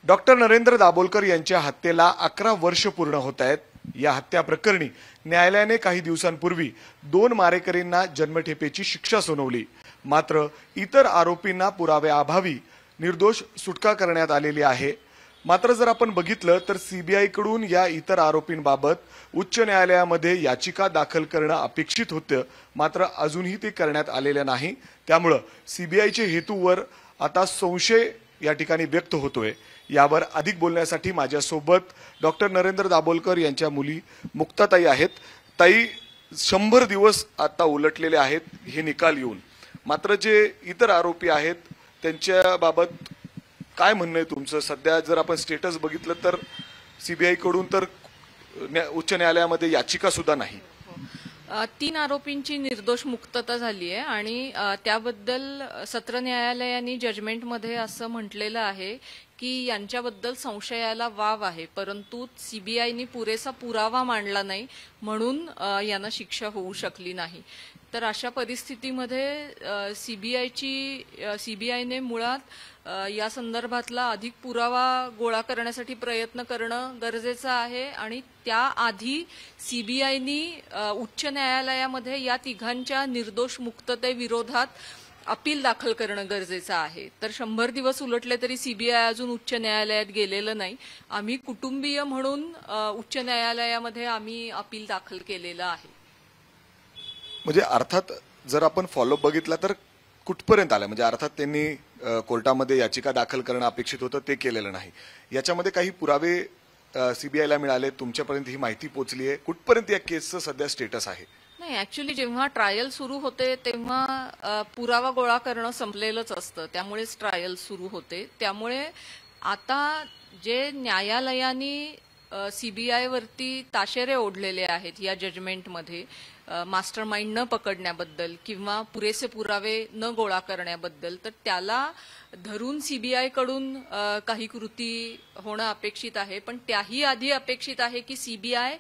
Doctor Narendra Dabholkar यांच्या हत्येला 11 वर्ष पूर्ण होत आहेत। या हत्या प्रकरणी न्यायालयाने काही दिवसांपूर्वी 2 मारेकरींना जन्मठेपेची शिक्षा सुनावली। मात्र इतर आरोपींना पुराव्याअभावी निर्दोष सुटका करण्यात आलेली आहे। मात्र जर आपण बघितलं तर सीबीआय कडून या इतर आरोपींबाबत उच्च न्यायालयामध्ये याचिका दाखल करणं अपेक्षित होतं, मात्र अजूनही ते करण्यात आलेलं नाही। त्यामुळे सीबीआयचे हेतूवर आता संशय या ठिकाणी व्यक्त होतोय। यावर अधिक बोलण्यासाठी माझ्यासोबत डॉक्टर नरेंद्र दाभोलकर यांच्या मुली मुक्ताताई आहेत। ताई, 100 दिवस आता उलटलेले आहेत हे निकाल येऊन, मात्र जे इतर आरोपी आहेत त्यांच्या बाबत काय म्हणणं आहे तुमचं? सध्या जर आपण स्टेटस बघितलं तर सीबीआय कडून तर उच्च न्यायालयामध्ये याचिका सुद्धा नाही। 3 आरोपींची निर्दोष मुक्तता झाली आहे आणि त्याबद्दल सत्र न्यायालयाने जजमेंटमध्ये असं म्हटलेलं आहे की यांच्याबद्दल संशयाला वाव आहे, परंतु सीबीआयने पुरेसा पुरावा मांडला नाही म्हणून यांना शिक्षा होऊ शकली नाही। तर अशा परिस्थितीमध्ये सीबीआयने मुळात या संदर्भातला अधिक पुरावा गोळा करण्यासाठी प्रयत्न करणं गरजेचं आहे आणि त्याआधी सीबीआयने उच्च न्यायालयामध्ये या तिघांच्या निर्दोष मुक्ततेविरोधात अपील दाखल करणं गरजेचं आहे। तर 100 दिवस उलटले तरी सीबीआय अजून उच्च न्यायालयात गेलेलं नाही। आम्ही कुटुंबीय म्हणून उच्च न्यायालयामध्ये आम्ही अपील दाखल केलेलं आहे। म्हणजे अर्थात जर आपण फॉलोअप बघितला तर कुठपर्यंत आलं? म्हणजे अर्थात त्यांनी कोर्टामध्ये याचिका दाखल करणं अपेक्षित होतं, ते केलेलं नाही। याच्यामध्ये काही पुरावे सीबीआयला मिळाले, तुमच्यापर्यंत ही माहिती पोहोचली आहे? कुठपर्यंत या केसचं सध्या स्टेटस आहे? नाही, ऍक्च्युली जेव्हा ट्रायल सुरू होते तेव्हा पुरावा गोळा करणं संपलेलंच असतं, त्यामुळेच ट्रायल सुरू होते। त्यामुळे आता जे न्यायालयाने सीबीआय वरती ताशेरे ओढलेले आहेत या जजमेंटमध्ये, मास्टर माइंड न पकडण्याबद्दल किंवा पुरेसे पुरावे न गोळा करण्याबद्दल, तर त्याला धरून सीबीआय कडून काही कृती होणं अपेक्षित आहे। पण त्याही आधी अपेक्षित आहे की सीबीआय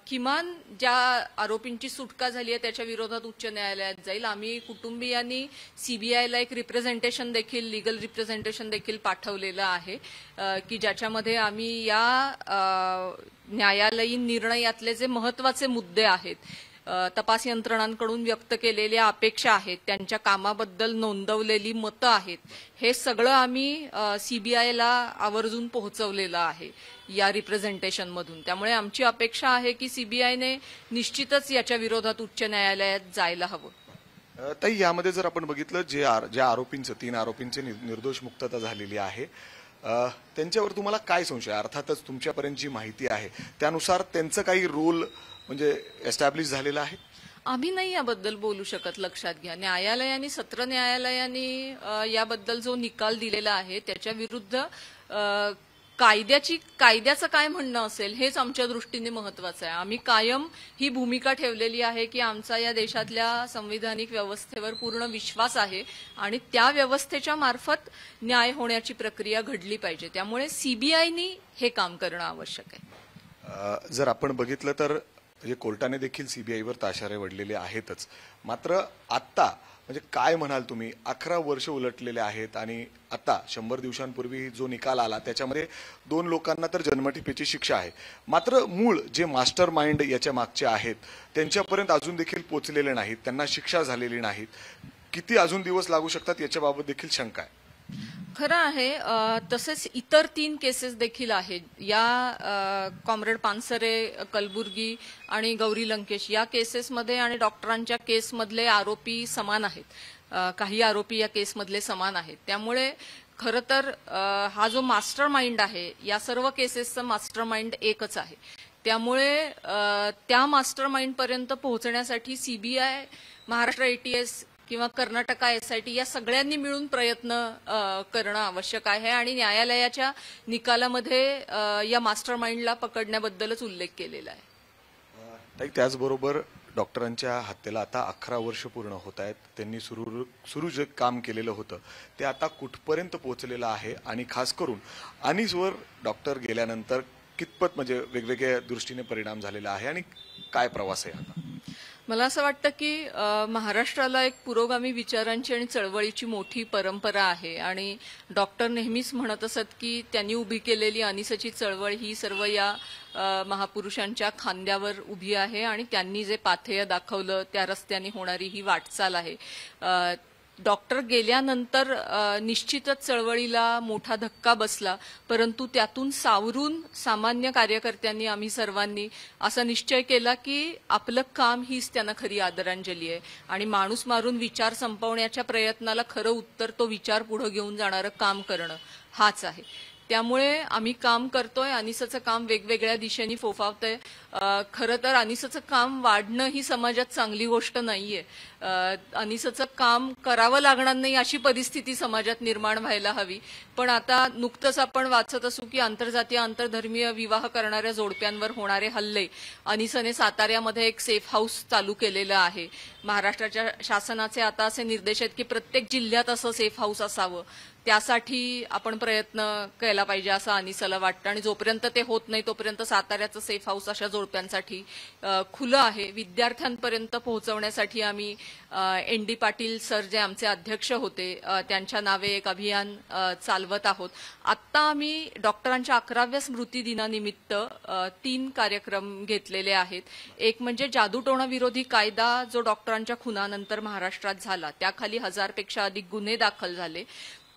किमान ज्या आरोपींची सुटका झाली आहे त्याच्या विरोधात उच्च न्यायालयात जाईल। आम्ही कुटुंबियांनी सीबीआयला एक रिप्रेझेंटेशन देखील, लीगल रिप्रेझेंटेशन देखील पाठवलेलं आहे की ज्याच्यामध्ये आम्ही या न्यायालयीन निर्णयातले जे महत्त्वाचे मुद्दे आहेत, तपास यंत्रणांकडून व्यक्त केलेल्या अपेक्षा आहेत, त्यांच्या कामाबद्दल नोंदवलेली मतं आहेत, हे सगळं आम्ही सीबीआयला आवर्जून पोहोचवलेलं आहे या रिप्रेझेंटेशन मधून। त्यामुळे आमची अपेक्षा आहे की सीबीआयने निश्चितच याच्या विरोधात उच्च न्यायालयात जायला हवं। ताई, यामध्ये जर आपण बघितलं ज्या आरोपींचं 3 आरोपींची निर्दोष मुक्तता झालेली आहे, त्यांच्यावर तुम्हाला काय संशय? अर्थातच तुमच्यापर्यंत जी माहिती आहे त्यानुसार त्यांचं काही रोल म्हणजे एस्टॅब्लिश झालेला आहे? आम्ही नाही याबद्दल बोलू शकत। लक्षात घ्या, न्यायालयाने, सत्र न्यायालयाने याबद्दल जो निकाल दिलेला आहे त्याच्या विरुद्ध कायद्याचं काय म्हणणं असेल हेच आमच्या दृष्टीने महत्वाचं आहे। आम्ही कायम ही भूमिका ठेवलेली आहे की आमचा या देशातल्या संविधानिक व्यवस्थेवर पूर्ण विश्वास आहे आणि त्या व्यवस्थेच्या मार्फत न्याय होण्याची प्रक्रिया घडली पाहिजे। त्यामुळे सीबीआयने हे काम करणं आवश्यक आहे। जर आपण बघितलं तर म्हणजे कोर्टाने देखील सीबीआयवर ताशारे वडलेले आहेतच, मात्र आता म्हणजे काय म्हणाल तुम्ही? 11 वर्ष उलटलेले आहेत आणि आता 100 दिवसांपूर्वी जो निकाल आला त्याच्यामध्ये 2 लोकांना तर जन्मठेपेची शिक्षा आहे, मात्र मूळ जे मास्टर माइंड याच्या मागचे आहेत त्यांच्यापर्यंत अजून देखील पोहोचलेले नाहीत, त्यांना शिक्षा झालेली नाहीत। किती अजून दिवस लागू शकतात याच्याबाबत देखील शंका आहे। खरं आहे, तसेच इतर 3 केसेस देखील आहेत। या कॉम्रेड पानसरे, कलबुर्गी आणि गौरी लंकेश या केसेसमध्ये आणि डॉक्टरांच्या केसमधले आरोपी समान आहेत। काही आरोपी या केसमधले समान आहेत। त्यामुळे खरं तर हा जो मास्टर माइंड आहे, या सर्व केसेसचं मास्टर माइंड एकच आहे। त्यामुळे त्या मास्टर माइंड पर्यंत पोहोचण्यासाठी सीबीआय, महाराष्ट्र एटीएस किंवा कर्नाटका एसआयटी या सगळ्यांनी मिळून प्रयत्न करणं आवश्यक आहे आणि न्यायालयाच्या निकालामध्ये या मास्टर माइंडला पकडण्याबद्दलच उल्लेख केलेला आहे। त्याचबरोबर डॉक्टरांच्या हत्येला आता 11 वर्ष पूर्ण होत आहेत। त्यांनी सुरू जे काम केलेलं होतं ते आता कुठपर्यंत पोहोचलेलं आहे आणि खास करून अनीसवर डॉक्टर गेल्यानंतर कितपत म्हणजे वेगवेगळ्या दृष्टीने परिणाम झालेला आहे आणि काय प्रवास आहे आता? मला असं वाटतं की महाराष्ट्राला एक पुरोगामी विचारांची आणि चळवळीची मोठी परंपरा आहे आणि डॉक्टर नेहमीच म्हणत असत की त्यांनी उभी केलेली अनिसची चळवळ ही सर्व या महापुरुषांच्या खांद्यावर उभी आहे आणि त्यांनी जे पाथेय दाखवलं त्या रस्त्याने होणारी ही वाटचाल आहे. डॉक्टर गेल्यानंतर निश्चितच चळवळीला मोठा धक्का बसला, परंतु त्यातून सावरून सामान्य कार्यकर्त्यांनी आम्ही सर्वांनी असा निश्चय केला की आपलं काम हीच त्यांना खरी आदरांजली आहे आणि माणूस मारून विचार संपवण्याच्या प्रयत्नाला खरं उत्तर तो विचार पुढे घेऊन जाणारं काम करणं हाच आहे. त्यामुळे आम्ही काम करतोय. अनिसचं काम वेगवेगळ्या दिशेने फोफावतंय. खरं तर अनिसचं काम वाढणं ही समाजात चांगली गोष्ट नाहीये. अनिसचं काम करावं लागणार नाही अशी परिस्थिती समाजात निर्माण व्हायला हवी. पण आता नुकतंच आपण वाचत असू की आंतरजातीय आंतरधर्मीय विवाह करणाऱ्या जोडप्यांवर होणारे हल्ले. अनिसने साताऱ्यामध्ये एक सेफ हाऊस चालू केलेलं आहे. महाराष्ट्राच्या शासनाचे आता असे निर्देश आहेत की प्रत्येक जिल्ह्यात असं सेफ हाऊस असावं. त्यासाठी आपण प्रयत्न केला पाहिजे असं अनिसला वाटतं आणि जोपर्यंत ते होत नाही तोपर्यंत साताऱ्याचं सेफ हाऊस अशा जोडप्यांसाठी खुलं आहे. विद्यार्थ्यांपर्यंत पोहोचवण्यासाठी आम्ही एन.डी. पाटील सर जे आमचे अध्यक्ष होते त्यांच्या नावे एक अभियान चालवत आहोत. आत्ता आम्ही डॉक्टरांच्या 11व्या स्मृती दिनानिमित्त 3 कार्यक्रम घेतलेले आहेत. एक म्हणजे जादूटोणा विरोधी कायदा जो डॉक्टरांच्या खुनानंतर महाराष्ट्रात झाला, त्याखाली 1000पेक्षा अधिक गुन्हे दाखल झाले.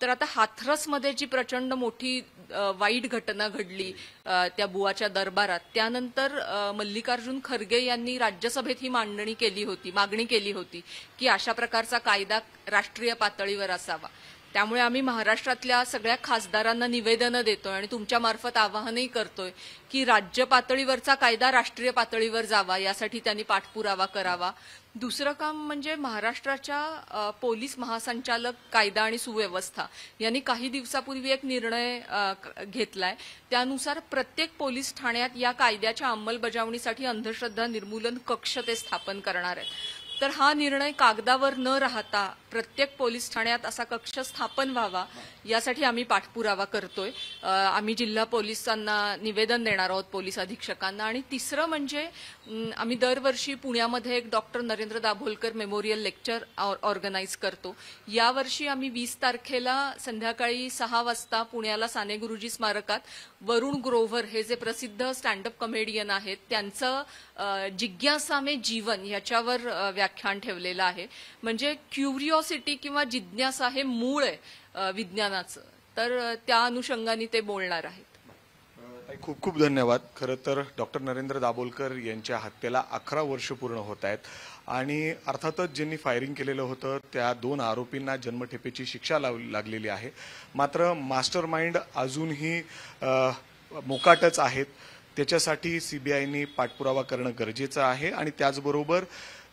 तर आता हाथरसमध्ये जी प्रचंड मोठी वाईट घटना घडली त्या बुवाच्या दरबारात, त्यानंतर मल्लिकार्जुन खरगे यांनी राज्यसभेत ही मांडणी केली होती, मागणी केली होती की अशा प्रकारचा कायदा राष्ट्रीय पातळीवर असावा. त्यामुळे आम्ही महाराष्ट्रातल्या सगळ्या खासदारांना निवेदनं देतोय आणि तुमच्या मार्फत आवाहनही करतोय की राज्य पातळीवरचा कायदा राष्ट्रीय पातळीवर जावा, यासाठी त्यांनी पाठपुरावा करावा. दुसरं काम म्हणजे महाराष्ट्राच्या पोलीस महासंचालक कायदा आणि सुव्यवस्था यांनी काही दिवसापूर्वी एक निर्णय घेतलाय. त्यानुसार प्रत्येक पोलीस ठाण्यात या कायद्याच्या अंमलबजावणीसाठी अंधश्रद्धा निर्मूलन कक्ष ते स्थापन करणार आहेत. तर हा निर्णय कागदावर न राहता प्रत्येक पोलीस ठाण्यात असा कक्ष स्थापन व्हावा यासाठी आम्ही पाठपुरावा करतोय. आम्ही जिल्हा पोलिसांना निवेदन देणार आहोत, पोलीस अधीक्षकांना. आणि तिसरं म्हणजे आम्ही दरवर्षी पुण्यामध्ये एक doctor Narendra Dabholkar memorial lecture organise करतो. यावर्षी आम्ही 20 तारखेला संध्याकाळी 6 वाजता पुण्याला साने गुरुजी स्मारकात वरुण ग्रोव्हर हे जे प्रसिद्ध स्टँडअप कॉमेडियन आहेत त्यांचं जिज्ञासा में जीवन याच्यावर व्याख्यान ठेवलेलं आहे. म्हणजे क्युरिओसिटी किंवा जिज्ञासा हे मूळ आहे विज्ञानाचं. तर त्या अनुषंगाने ते बोलणार आहेत. खूप खूप धन्यवाद. खरं तर डॉक्टर नरेंद्र दाभोलकर यांच्या हत्येला 11 वर्ष पूर्ण होत आहेत आणि अर्थातच ज्यांनी फायरिंग केलेलं होतं त्या 2 आरोपींना जन्मठेपेची शिक्षा लागलेली आहे. मात्र मास्टर माइंड अजूनही मोकाटच आहेत. त्याच्यासाठी सीबीआयनी पाठपुरावा करणं गरजेचं आहे आणि त्याचबरोबर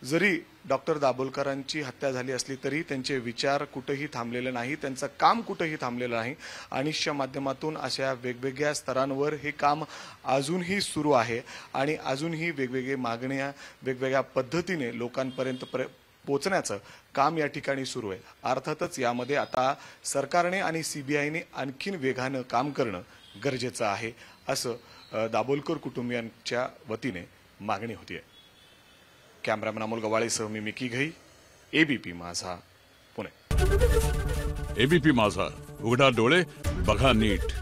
जरी डॉक्टर दाभोलकरांची हत्या झाली असली तरी त्यांचे विचार कुठेही थांबलेले नाही, त्यांचं काम कुठेही थांबलेलं नाही. अनिसच्या माध्यमातून अशा वेगवेगळ्या स्तरांवर हे काम अजूनही सुरू आहे आणि अजूनही वेगवेगळ्या मागण्या वेगवेगळ्या पद्धतीने लोकांपर्यंत पोचण्याचं काम या ठिकाणी सुरू आहे. अर्थातच यामध्ये आता सरकारने आणि सीबीआयने आणखीन वेगानं काम करणं गरजेचं आहे असं दाभोलकर कुटुंबियांच्या वतीने मागणी होती. कॅमेरामॅन अमोल गवाळेसह मी मिकी घई, एबीपी माझा, पुणे. एबीपी माझा, उघडा डोळे बघा नीट.